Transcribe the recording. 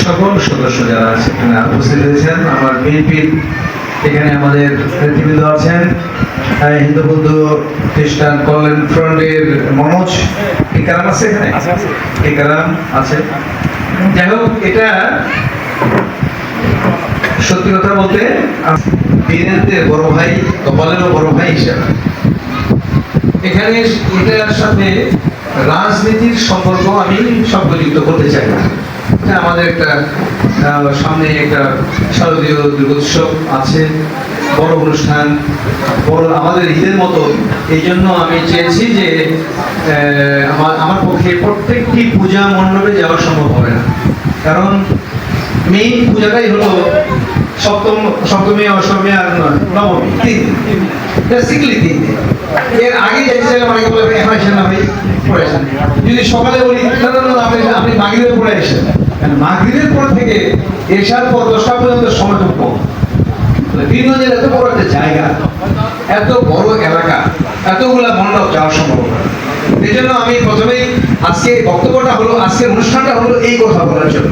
সকল সদস্য যারা আছে এখানে উপস্থিত হয়েছেন, আমার বিএনপির এখানে আমাদের নেতৃবৃন্দ আছেন, হিন্দু বন্ধু খ্রিস্টান কল্যাণ ফ্রন্টের মনোজ টিকারাম আছে, এখানে টিকারাম আছে। যাই হোক, এটা সত্যি কথা বলতে বিএনপির বড় ভাই, কপালেরও বড় ভাই হিসাবে এখানে এটার সাথে রাজনীতির সম্পর্ক আমি সম্পর্কিত করতে চাই না। আমাদের একটা সামনে একটা শারদীয় দুর্গোৎসব আছে, বড় অনুষ্ঠান, বড় আমাদের ঈদের মতো। এই জন্য আমি চেয়েছি যে আমার পক্ষে প্রত্যেকটি পূজা মণ্ডপে যাওয়া সম্ভব হবে না, কারণ মেইন পূজাটাই হলো সপ্তমী, অষ্টমী আর নবমী, 3 দিন, বেসিক্যালি 3 দিন। এর আগে যাইছিলাম, অনেকে বলে এখন আসেন না ভাই, পড়ে আসেন। যদি সকালে বলি না না না, আপনি মাগরিবে পড়ে আসেন, মাগরিবের পর থেকে এসার পর 10টা পর্যন্ত সময়টুকু কম। বীরগঞ্জের এত বড় একটা জায়গা, এত বড় এলাকা, এতগুলা মণ্ডপ যাওয়া সম্ভব না। এই জন্য আমি প্রথমেই আজকে বক্তব্যটা হলো, আজকের অনুষ্ঠানটা হলো এই কথা বলার জন্য